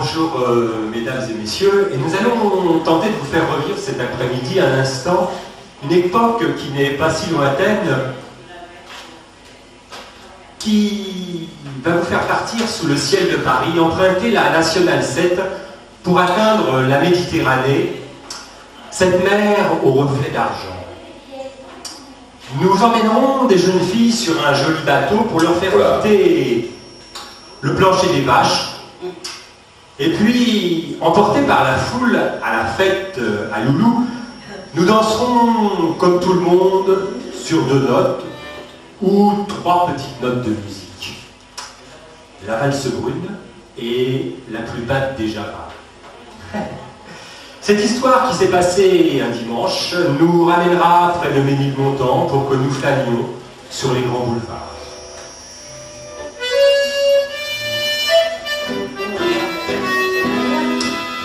bonjour mesdames et messieurs, et nous allons tenter de vous faire revivre cet après-midi un instant une époque qui n'est pas si lointaine, qui va vous faire partir sous le ciel de Paris, emprunter la Nationale 7 pour atteindre la Méditerranée, cette mer au reflet d'argent. Nous emmènerons des jeunes filles sur un joli bateau pour leur faire quitter le plancher des vaches. Et puis, emportés par la foule à la fête à Loulou, nous danserons comme tout le monde sur 2 notes ou 3 petites notes de musique. La valse brune et la plus batte des Javas. Cette histoire qui s'est passée un dimanche nous ramènera près de Ménilmontant pour que nous flânions sur les grands boulevards.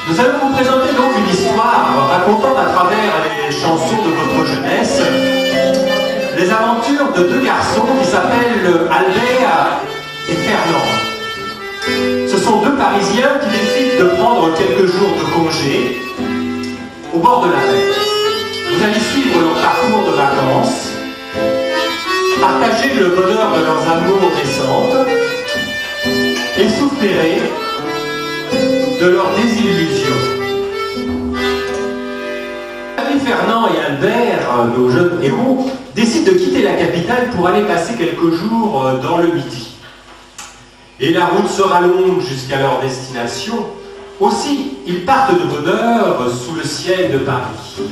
Nous allons vous présenter donc une histoire racontant à travers les chansons de votre jeunesse les aventures de 2 garçons qui s'appellent Albert et Fernand. Ce sont 2 Parisiens qui décident de prendre quelques jours de congé au bord de la mer. Vous allez suivre leur parcours de vacances, partager le bonheur de leurs amours naissantes et souffrir de leurs désillusions. Fernand et Albert, nos jeunes héros, décident de quitter la capitale pour aller passer quelques jours dans le Midi. Et la route sera longue jusqu'à leur destination. Aussi, ils partent de bonne heure sous le ciel de Paris.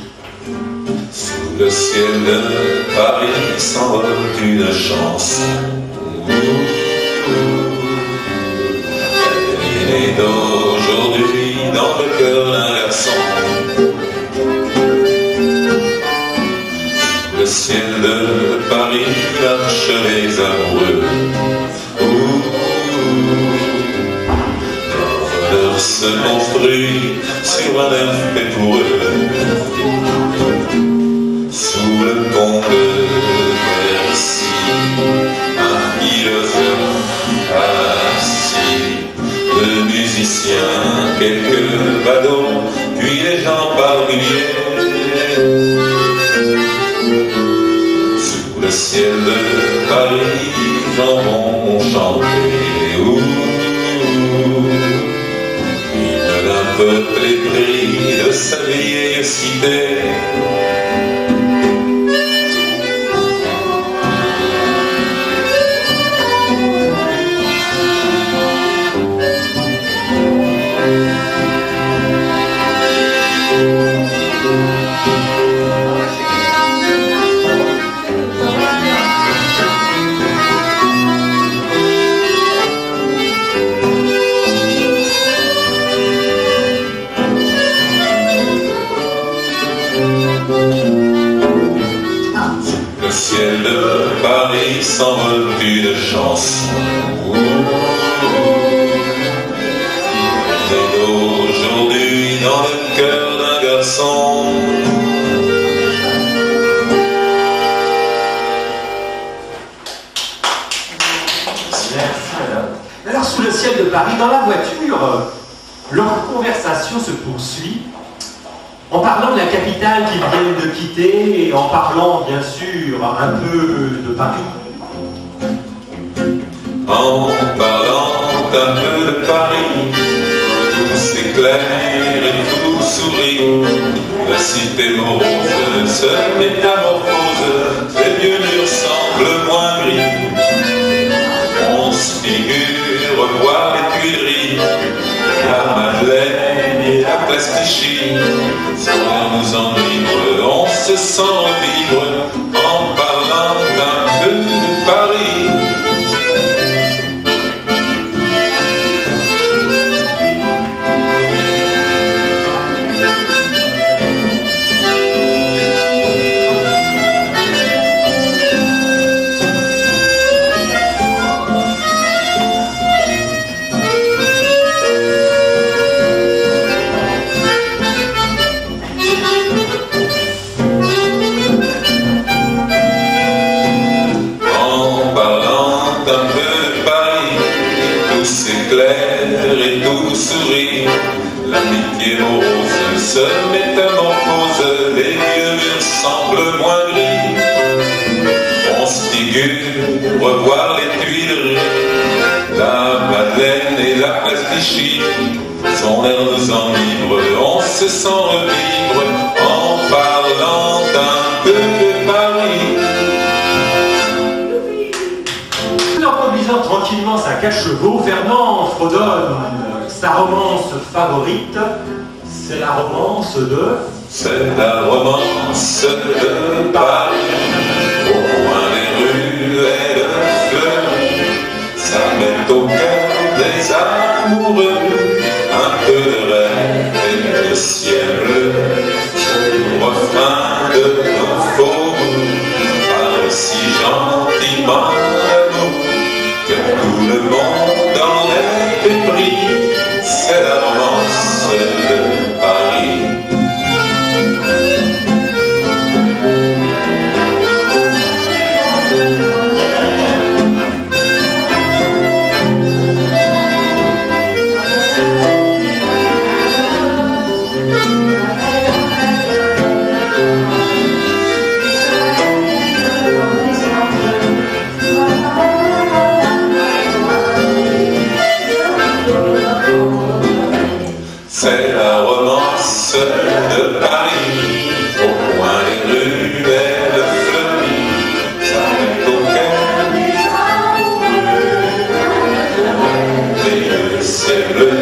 Sous le ciel de Paris s'envole une chanson. Elle est d'aujourd'hui dans le cœur d'un garçon. Sous le ciel de Paris marchent les amoureux. Leur se construit sur un air fait pour eux. Sous le pont de Bercy, un philosophe assis, 2 musiciens, quelques badauds, puis les gens par milliers. Sous le ciel de Paris, gens vont chanter. Hymne d'un peuple épris de sa vieille cité. Le ciel de Paris s'envole d'une chanson. Et d'aujourd'hui dans le cœur d'un garçon. Alors, sous le ciel de Paris, dans la voiture, leur conversation se poursuit en parlant de la capitale qu'ils viennent de quitter et en parlant, bien sûr, un peu de Paris. En parlant un peu de Paris, tout s'éclaire et tout sourit. La cité morose se métamorphose, les vieux murs semblent moins gris. On se figure voir les Tuileries, la Madeleine et la place Clichy. Sans nous en vivre, on se sent vivre en parlant d'un peu de Paris. l'amitié morose se métamorphose, les vieux murs semblent moins gris. On se figure revoir les Tuileries, la Madeleine et la place Vichy sont l'air nous enivre, on se sent revivre en parlant un peu de Paris. En conduisant tranquillement sa cage-chevaux, Fernand fredonne sa romance favorite, c'est la romance de... C'est la romance de Paris, au coin des rues elle fleurit, ça met au cœur des amoureux un peu de rêve et de ciel bleu. C'est le refrain de nos faubourgs, parle si gentiment d'amour que tout le monde en est épris. C'est la romance de Paris. C'est la romance de Paris, au coin des rues elle fleurit, ça met au cœur et le ciel bleu,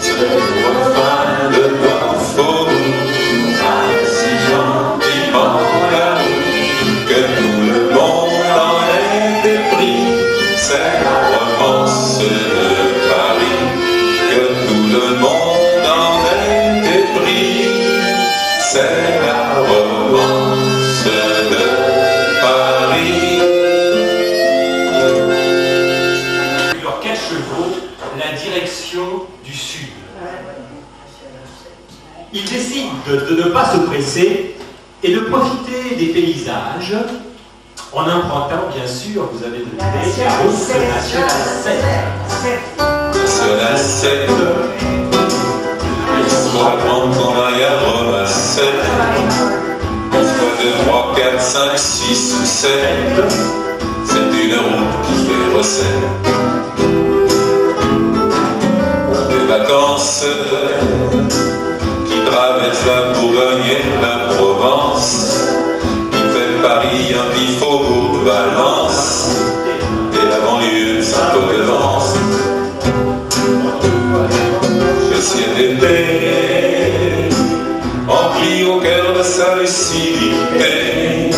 c'est le refrain de nos faubourgs, parle si gentiment d'amour que tout le monde en est épris. C'est la romance de Paris, que tout le monde c'est la romance de Paris. Leurs 4 chevaux, la direction du sud. Ils décident de ne pas se presser et de profiter des paysages en empruntant, bien sûr, vous avez deviné, la route nationale 7. Nationale 7. Pour la grande Condaille à Rome à 7, on se voit 2, 3, 4, 5, 6 ou 7. C'est une route qui fait recette. Des vacances qui traversent la Bourgogne et la Provence, qui fait Paris un petit faubourg de Valence et la banlieue Saint-Paul-de-Vence. Le ciel d'été empli au cœur de sa lucidité,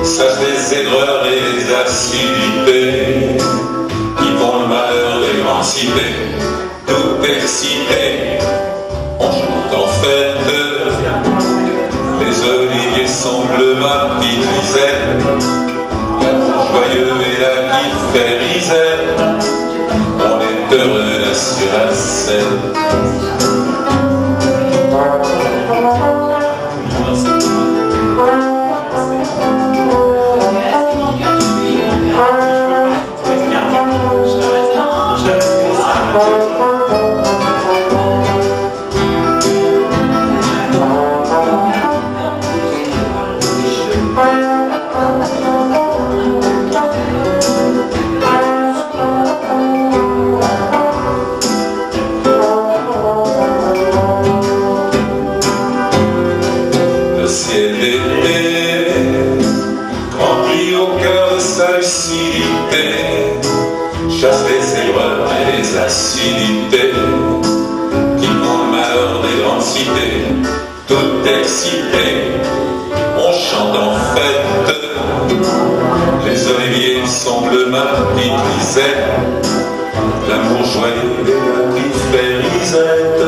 sache des aigreurs et des assiduités qui font le malheur des grandes cités. Tout excité, on chante en fête, les oliviers sont bleus, ma petite Lisette, la cour joyeux et la qui fait risette. On est heureux là sur la scène. Chasse les aigreurs et les acidités qui font le malheur des grandes cités. Tout excité, on chante en fête, les oliviers sont bleus, ma petite Lisette, l'amour joyeux et la petite fait risette.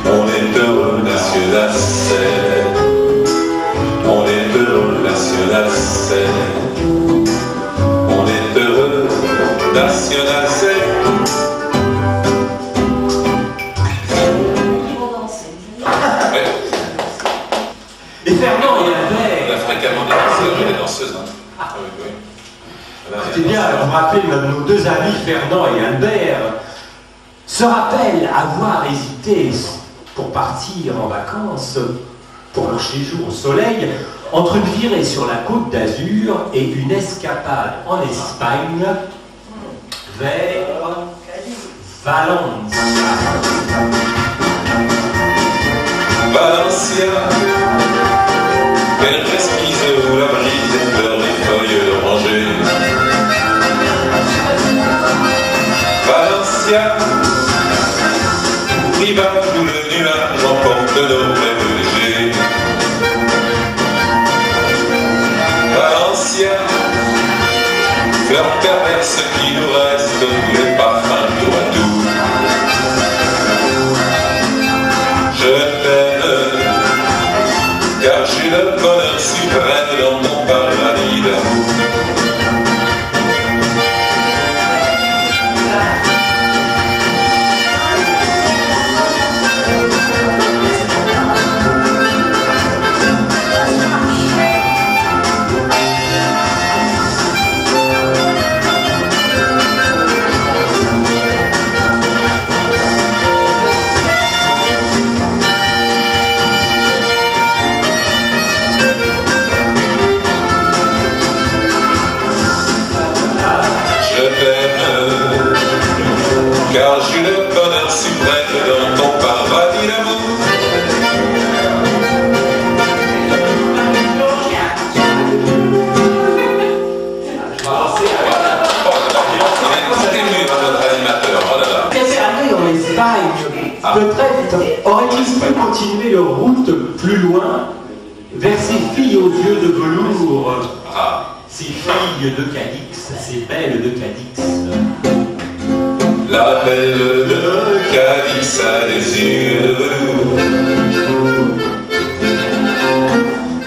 On est heureux, National 7. On est heureux, National 7. On est heureux, National 7. Ouais. Et Fernand et Albert. On a fréquemment des danseurs et des danseuses. Hein. Ah oui, oui. C'était bien, vous me rappelez, nos deux amis Fernand et Albert se rappellent avoir hésité pour partir en vacances, pour leur séjour au soleil, entre une virée sur la côte d'Azur et une escapade en Espagne vers Valencia. Valencia, belle presqu'ise où la brise effleure les feuilles d'oranger. Valencia, rivage où le nuage emporte nos rêves légers. Valencia, fleur perverse qui nous reste tous les parfums tour à tour. Je t'aime, car j'ai le bonheur suprême dans mon paradis d'amour. Car j'ai le bonheur suprême dans ton paradis d'amour. En Espagne, peut-être aurait-il pu continuer leur route plus loin vers ces filles aux yeux de velours, ces filles de Cadix, ces belles de Cadix. La belle de Cadix a des yeux de velours.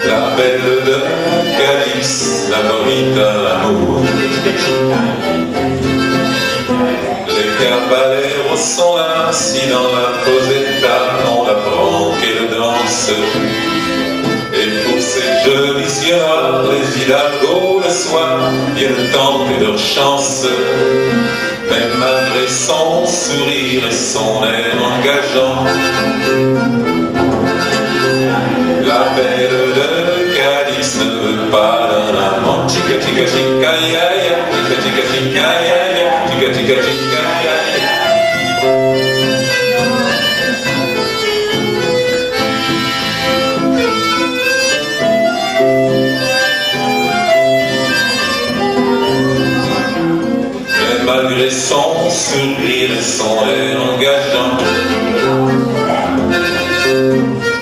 La belle de Cadix, la bonita l'amour. Les caballeros sont là, si dans la poseta on apprend qu'elle danse. Et pour ces jolies sierras, les hidalgos le soir viennent tenter leur chance. Mais malgré son sourire et son air engageant, la belle de Cadix ne veut pas d'un amant. Chica chica chica ya ya, chica chica chica ya ya, chica chica chica ya ya. Malgré son sourire et son air engageant,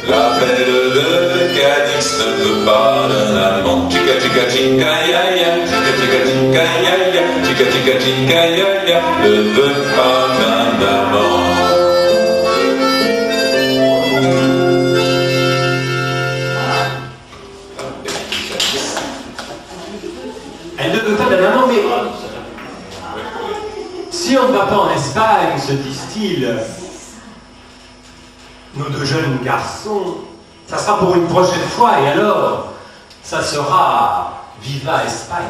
la belle de Cadix ne veut pas d'un amant. Chica chica chica ya ya, chica chica chica ya ya, chica chica chica ya ya, ne veut pas d'un amant. Elle ne veut pas d'un amant, mais si on ne va pas en Espagne, se disent-ils, nos deux jeunes garçons, ça sera pour une prochaine fois, et alors, ça sera Viva Espagne.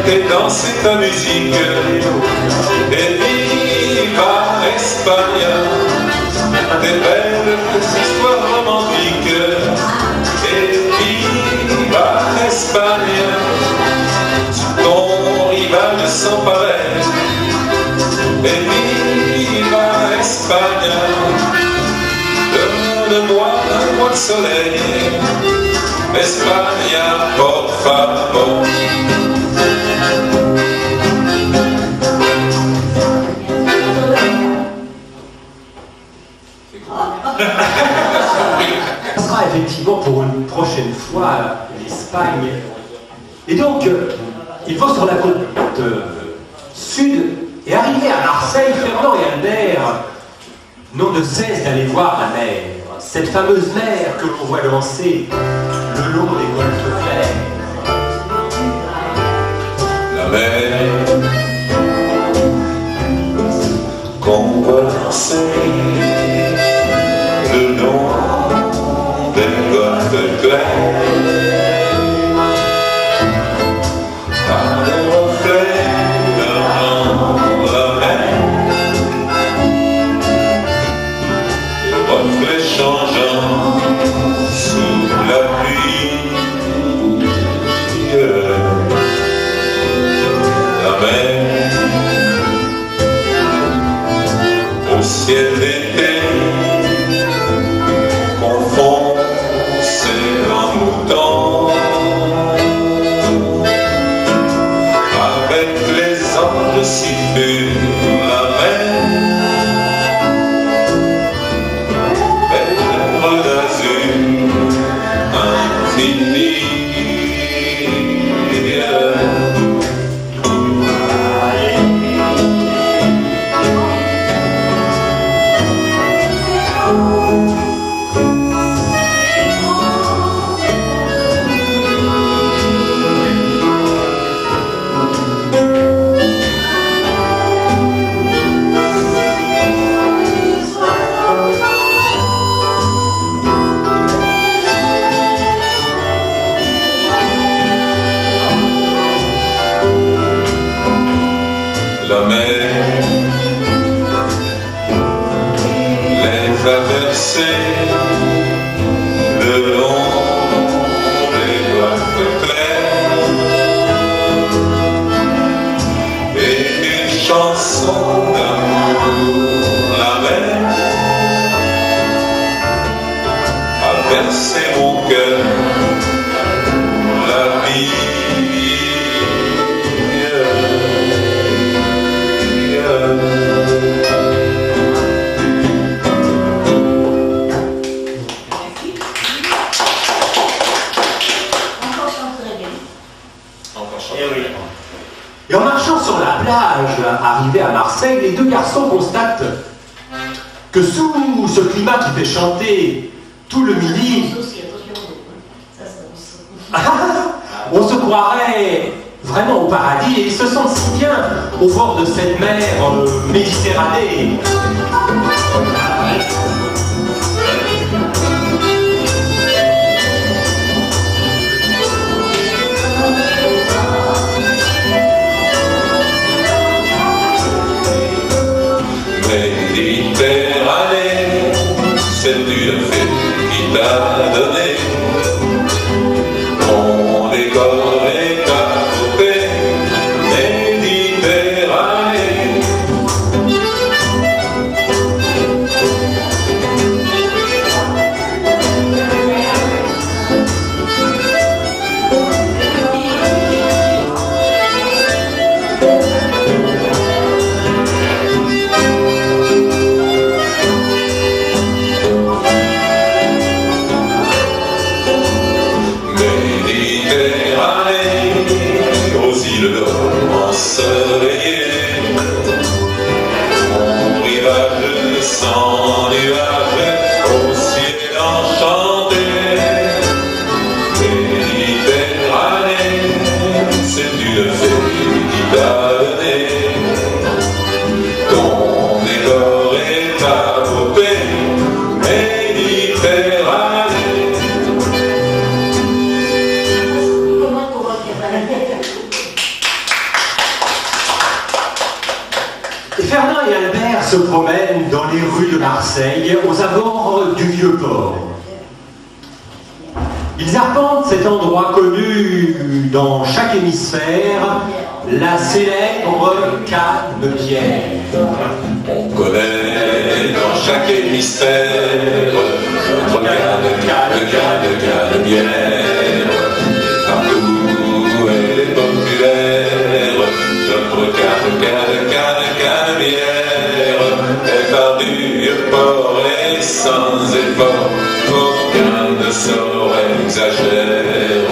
Et danser ta musique, et viva Espagne, des belles histoires romantiques, et viva Espagne, sur ton rivage sans pareil, et viva Espagne, donne-moi un mois de soleil, Espagne, por favor. Ça sera effectivement pour une prochaine fois l'Espagne. Et donc, il faut sur la côte sud et arriver à Marseille, Fernand et Albert n'ont de cesse d'aller voir la mer. cette fameuse mer que l'on voit danser le long des golfes clairs. La mer qu'on voit danser le long des golfes clairs. Changeant sous la pluie, la mer au ciel d'été confond ses grands moutons avec les anges si purs. La mer la mer les a versés le long des golfes clairs et une chanson d'amour. La mer a versé mon cœur la vie. Et en marchant sur la plage, arrivés à Marseille, les deux garçons constatent que sous ce climat qui fait chanter tout le midi, on se croirait vraiment au paradis et ils se sentent si bien au bord de cette mer Méditerranée. Méditerranée, c'est Dieu fait qui t'a donné ton décor et ta beauté. Méditerranée, le dormant ensoleillé, mon rivage sans nuage, au ciel enchanté. Méditerranée, c'est une fée qui t'a donné ton décor et ta beauté. Méditerranée. Fernand et Albert se promènent dans les rues de Marseille, aux abords du Vieux-Port. Ils arpentent cet endroit connu dans chaque hémisphère, la célèbre Canebière. On connaît dans chaque hémisphère notre Canebière. Partout elle est populaire, notre Canebière est par du port et sans effort, aucun ne saurait exagérer.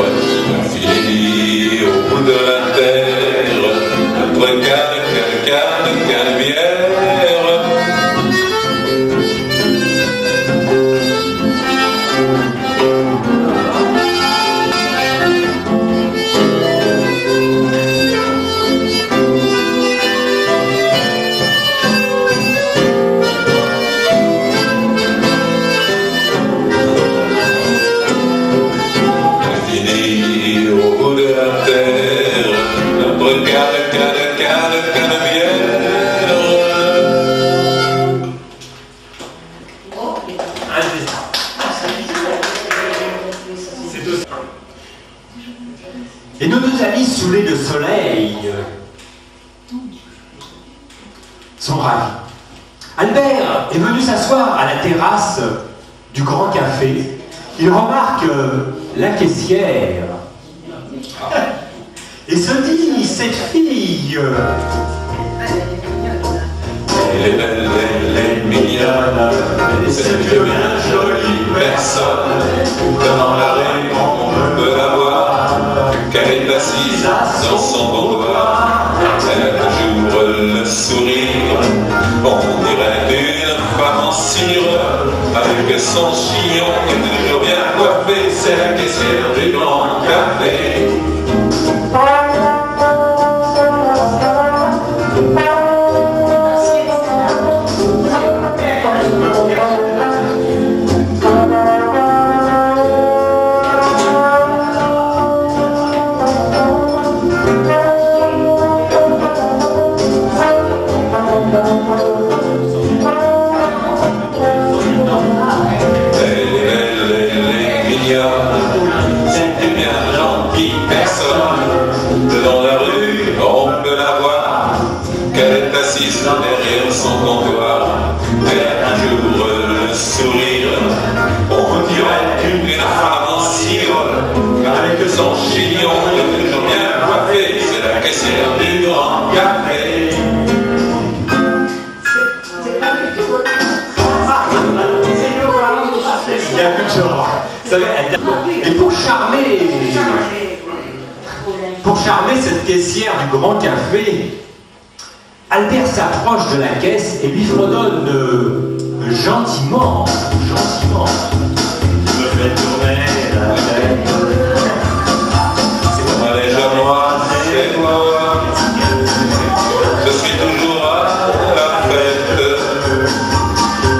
Un filet au bout de la terre, notre Canebière. Et nos deux amis saoulés de soleil sont ravis. Albert est venu s'asseoir à la terrasse du Grand Café. Il remarque la caissière et se dit, cette fille, elle est belle, elle est mignonne, c'est bien jolie personne. Devant la rue, on peut la voir, qu'elle est assise dans son boudoir. Elle a toujours le sourire, on dirait une femme en cire, avec son chignon qui est toujours bien coiffé. C'est la caissière du Grand Café. Derrière son comptoir, elle a toujours le sourire, on dirait une femme en cire, avec son chignon toujours bien coiffé. C'est la caissière du Grand Café. il y a plus de genre. Et pour charmer cette caissière du Grand Café, Albert s'approche de la caisse et lui fredonne gentiment. Je me fais tourner la tête. C'est moi déjà moi, c'est moi. Je suis toujours à la fête.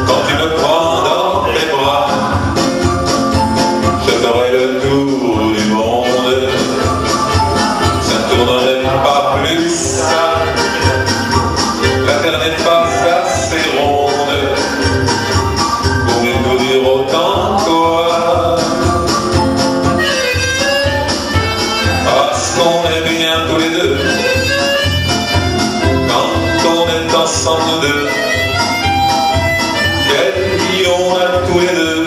Quand tu me prends dans tes bras, je ferai le tour du monde. Ça ne tournerait pas plus ça. La terre n'est pas assez ronde pour nous dire autant toi. Parce qu'on est bien tous les deux, quand on est ensemble nous deux. Quelle vie on a tous les deux,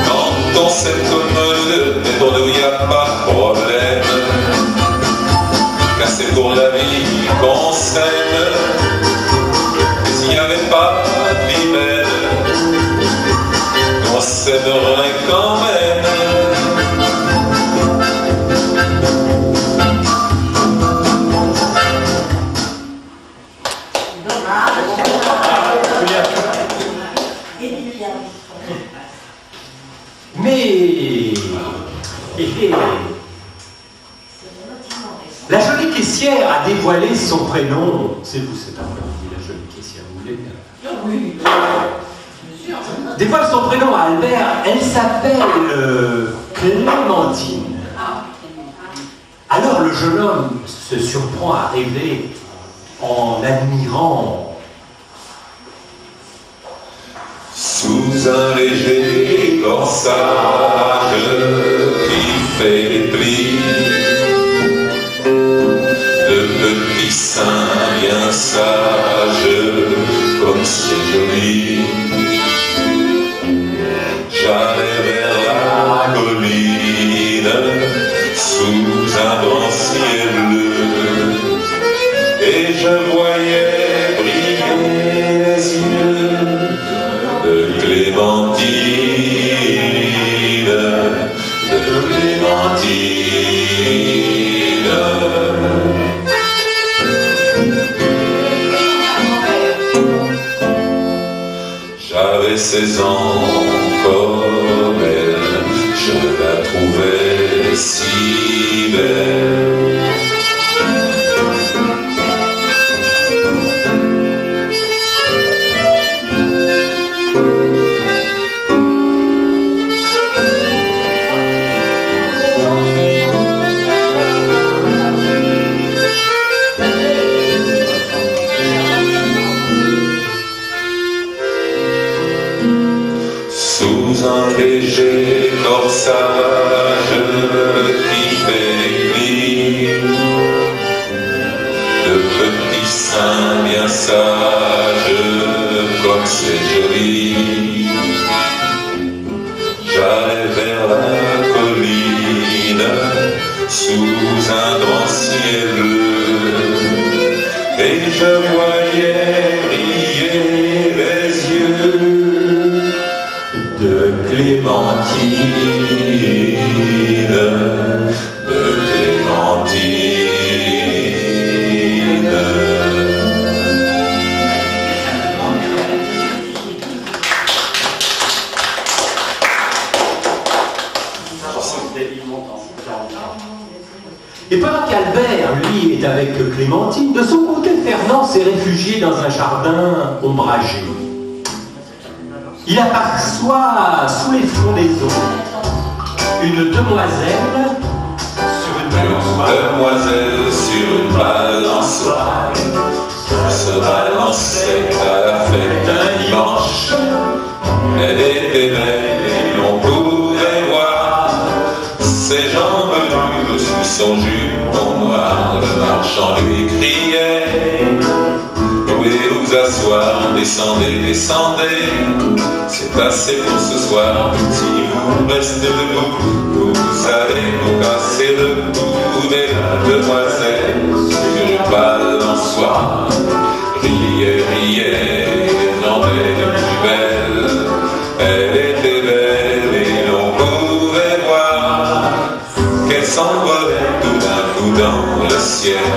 quand on s'aime comme nous deux. Mais pour nous y a pas de problème, car c'est pour la vie qu'on s'aime. Et s'il n'y avait pas de vie belle, on s'aimerait quand même. Mais la jolie caissière a dévoilé son prénom. C'est vous cet après-midi, la jolie caissière, vous voulez bien? Oui, Dévoile son prénom à Albert. Elle s'appelle Clémentine. Alors le jeune homme se surprend à rêver en admirant. Sous un léger corsage qui fait les plis, de petits seins bien sages, comme c'est joli. J'allais vers la colline, sous un grand ciel bleu, et je voyais briller les yeux de Clémentine, de Clémentine. J'avais 16 ans encore, sous un léger corsage qui fait glis de petits seins bien sages comme c'est joli. J'allais vers la colline sous un grand ciel bleu et je voyais briller les yeux de Clémentine, de Clémentine. Et pendant qu'Albert, lui, est avec Clémentine, de son côté, Fernand s'est réfugié dans un jardin ombragé. Il aperçoit sous les fonds des eaux une demoiselle sur une balançoire. Une demoiselle sur une balançoire se balançait à la fête d'un dimanche. Elle était belle et l'on pouvait voir ses jambes nues sous son jupon noir. Le marchand lui criait: pouvez vous asseoir, descendez, descendez, c'est assez pour ce soir. Si vous restez debout, vous allez vous casser le cou. Et la demoiselle sur une balançoire riait, riait, rendait de plus belle. Elle était belle et l'on pouvait voir qu'elle s'envolait tout d'un coup dans le ciel.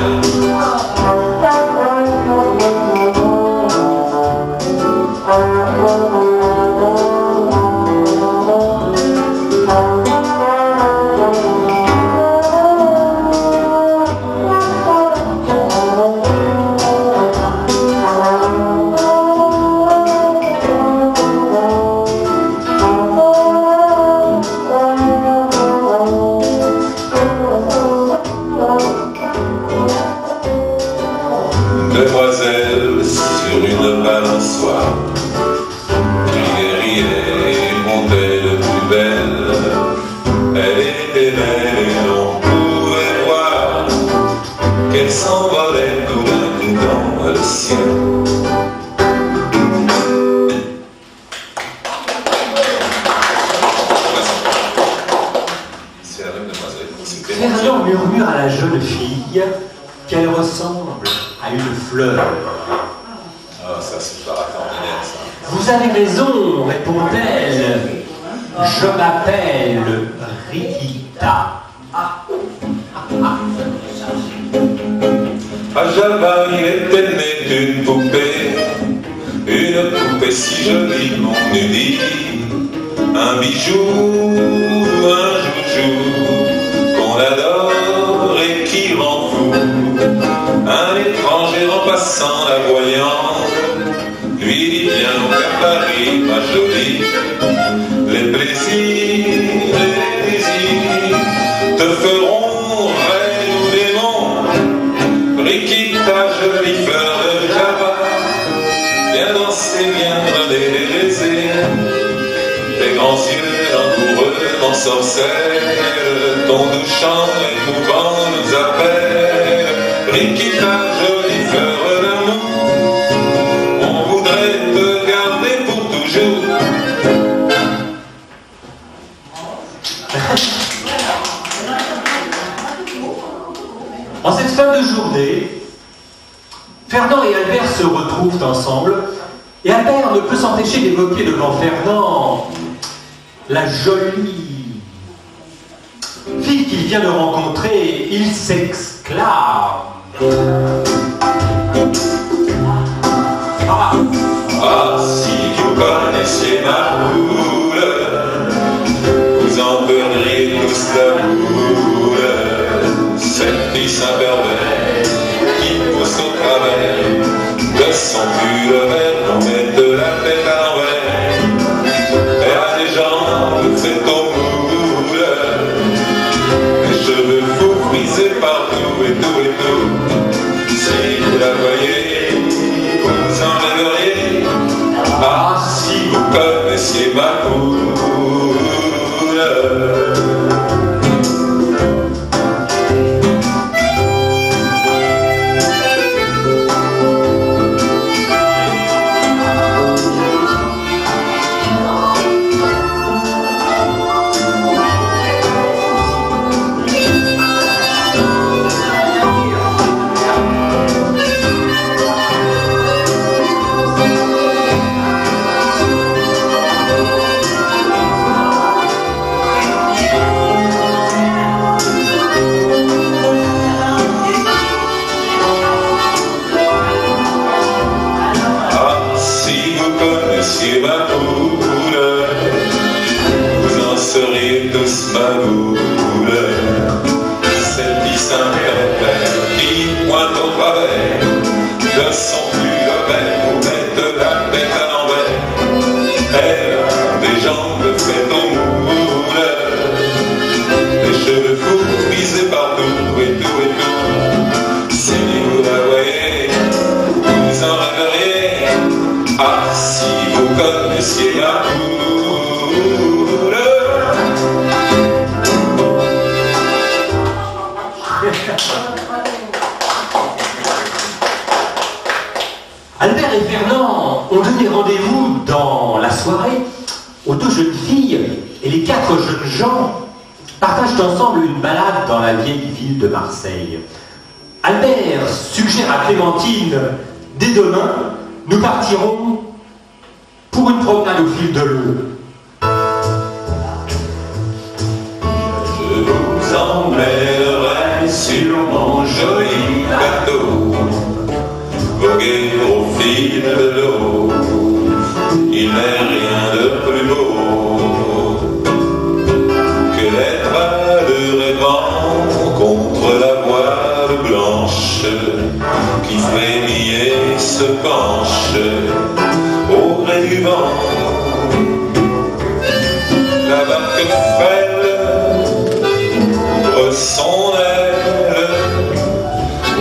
Demoiselle sur une balançoire, riait, riait, montait de plus belle. Elle était belle et l'on pouvait voir qu'elle s'envolait tout d'un coup dans le ciel. C'est la même demoiselle. Fernand murmure à la jeune fille qu'elle ressemble à une fleur. Ah, ça c'est pas ordinaire ça. Vous avez raison, répond-elle. Je m'appelle Rita. À Java, il était né une poupée si jolie, mon eût dit. Un bijou, un joujou, qu'on adore et qui rend fou. Un étranger en passant la voyant, lui dit bien qu'à Paris, ma jolie, les plaisirs te feront reine ou démon. Rikita, jolie fleur de Java, viens danser, viens donner les baisers. Tes grands yeux langoureux m'ensorcellent, ton doux chant émouvant nous appelle. Rikita, jolie fleur d'amour, on voudrait te garder pour toujours. En cette fin de journée, Fernand et Albert se retrouvent ensemble, et Albert ne peut s'empêcher d'évoquer devant Fernand la jolie fille qu'il vient de rencontrer. Il s'exclame: Ah, si vous connaissiez ma poule, vous en perdriez tous la boule. Cette fille Saint-Berbère qui pousse au travers de son pull vert, on met de la tête à l'envers. Elle a des jambes faites au moule, des cheveux fous frisés partout et tout et tout. Si vous la voyez, vous en rêveriez. Ah, si vous connaissiez ma poule. seriez tous ma boule. Celle qui s'interpelle, qui pointe au travers de son pullover pour mettre la tête à l'envers. Elle a des jambes faites au moule, des cheveux fous brisés partout et tout. Si vous la voyez, vous en rêveriez. Ah, si vous connaissiez la boule. Albert et Fernand ont donné rendez-vous dans la soirée aux deux jeunes filles, et les quatre jeunes gens partagent ensemble une balade dans la vieille ville de Marseille. Albert suggère à Clémentine: dès demain, nous partirons pour une promenade au fil de l'eau. Je vous emmènerai sur mon joli bateau, voguer au fil de l'eau. Il n'est rien de plus beau que l'être rêvant contre la voile blanche qui frémit et se penche au gré du vent. La barque frêle ouvre son aile,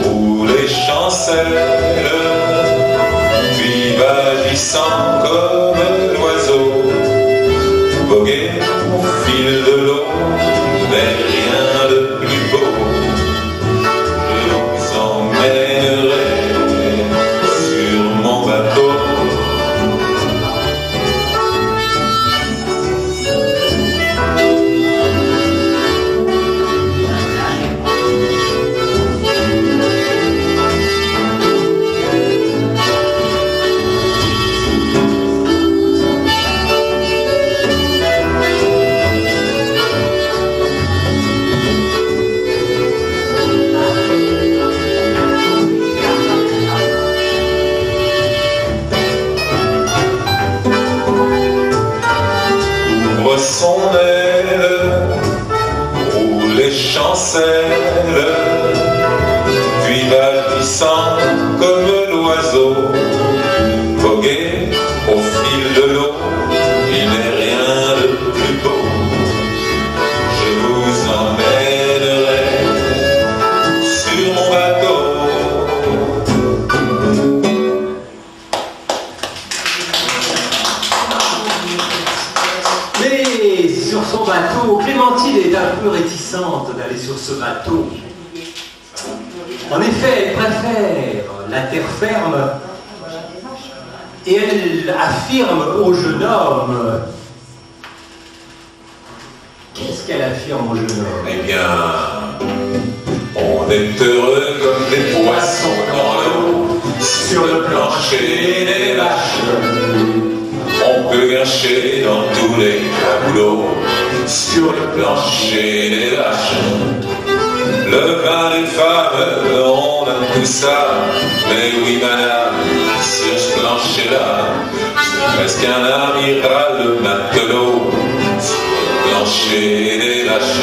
roule les chancelles, puis vagissant comme l'oiseau, voguer au fil de l'eau n'est rien de plus beau. Je vous emmènerai sur mon bateau. Son aile, roule les chancelles, puis vagissant comme l'oiseau, voguer au fil de l'eau, il n'est rien de plus beau. Je vous emmènerai sur mon bateau. Sur son bateau, Clémentine est un peu réticente d'aller sur ce bateau. En effet, elle préfère la terre ferme et elle affirme au jeune homme... Qu'est-ce qu'elle affirme au jeune homme? Eh bien, on est heureux comme des poissons dans l'eau, sur le plancher des vaches. On peut gâcher dans tous les caboulots, sur le plancher des vaches. Le vin des femmes, on a tout ça, mais oui madame, sur ce plancher-là, c'est presque un amiral de matelot, sur le plancher des vaches.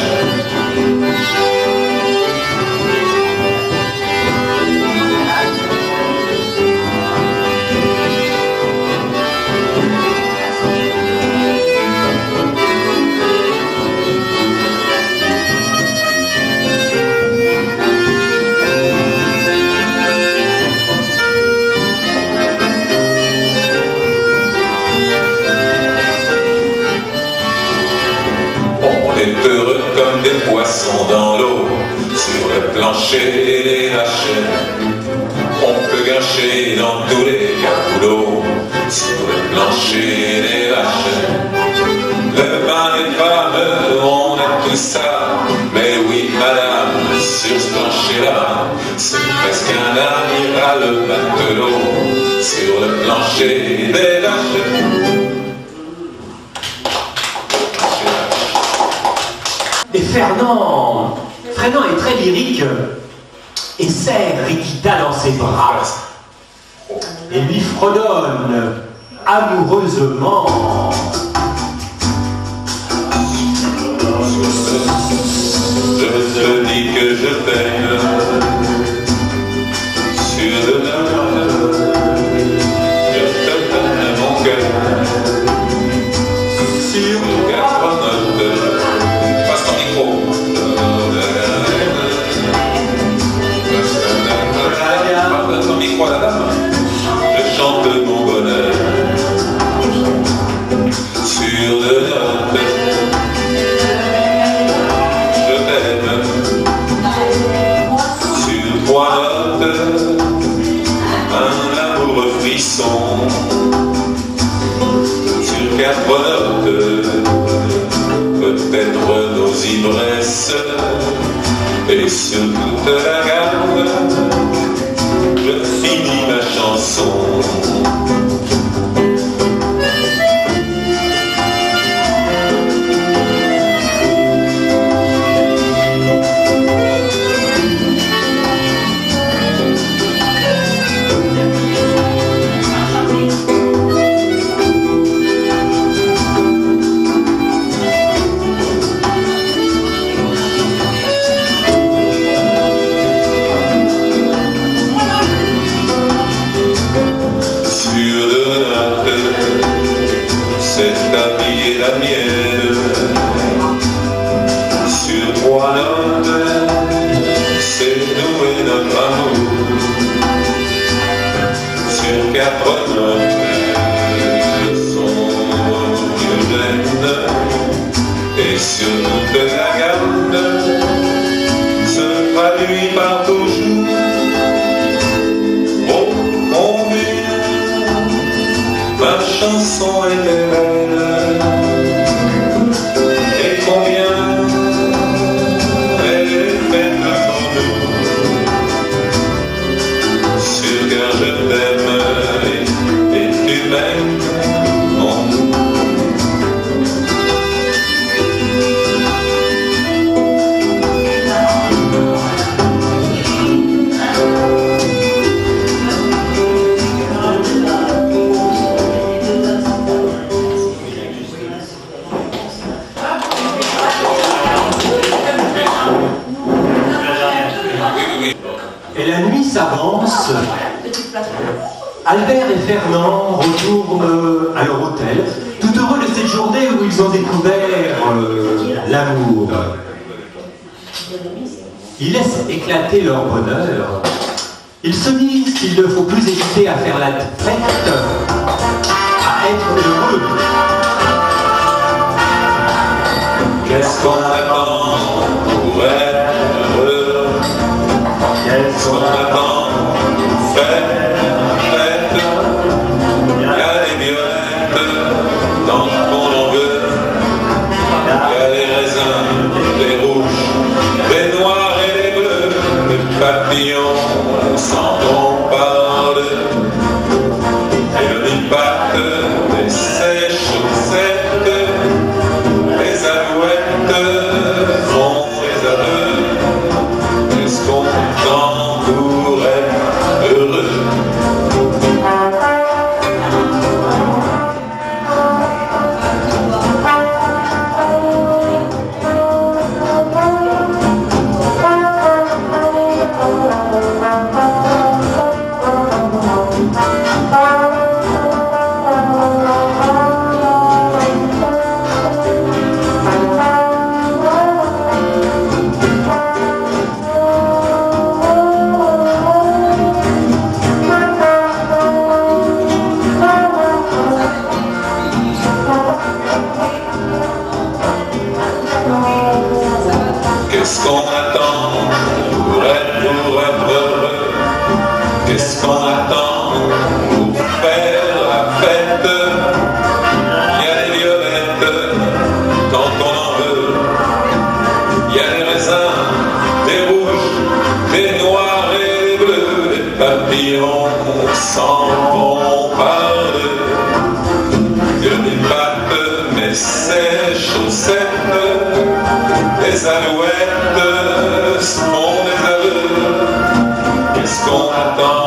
Heureux comme des poissons dans l'eau, sur le plancher des vaches. On peut gâcher dans tous les caboulots, sur le plancher des vaches. Le vin des femmes, on a tout ça, mais oui madame, sur ce plancher-là, c'est presque un amiral matelot, sur le plancher des vaches. Et Fernand est très lyrique et serre Rikita dans ses bras et lui fredonne amoureusement. te dis que je t'aime sur de notes, je te donne mon cœur sur 4 notes. Passe ton micro. Passe ton micro à la dame. Je chante mon bonheur sur de notes. Je t'aime sur 3 notes. Un amour frisson sur 4 notes. Peut-être nos ivresses et sur toute la gamme. Je finis ma chanson. Cette vie est la mienne. Sur 3 notes, c'est nous et notre amour. Sur 4 notes, son violette. Et sur toute la gamme, se traduit par toujours. Oh, combien ma chanson est belle, et combien elle est faite pour nous. Sur cœur je t'aime et tu m'aimes. Et la nuit s'avance. Albert et Fernand retournent à leur hôtel, tout heureux de cette journée où ils ont découvert l'amour. Ils laissent éclater leur bonheur. Ils se disent qu'il ne faut plus hésiter à faire la fête, à être heureux. Qu'est-ce qu'on attend pour être heureux? Qu'est-ce qu'on attend pour faire la fête? Il y a des violettes tant qu'on en veut. Il y a des raisins, des rouges, des noirs et des bleus, des papillons sans on parle. Et le impact des sèches chaussettes, les alouettes font les aveux. Qu'est-ce qu'on attend pour être heureux? Qu'est-ce qu'on attend pour être heureux? Qu'est-ce qu'on attend pour faire la fête? Il y a des violettes tant qu'on en veut. Il y a des raisins, des rouges, des noirs et des bleus. Les papillons s'en vont parler. Je débatte mes chaussettes. Les alouettes sont des aveux. Qu'est-ce qu'on attend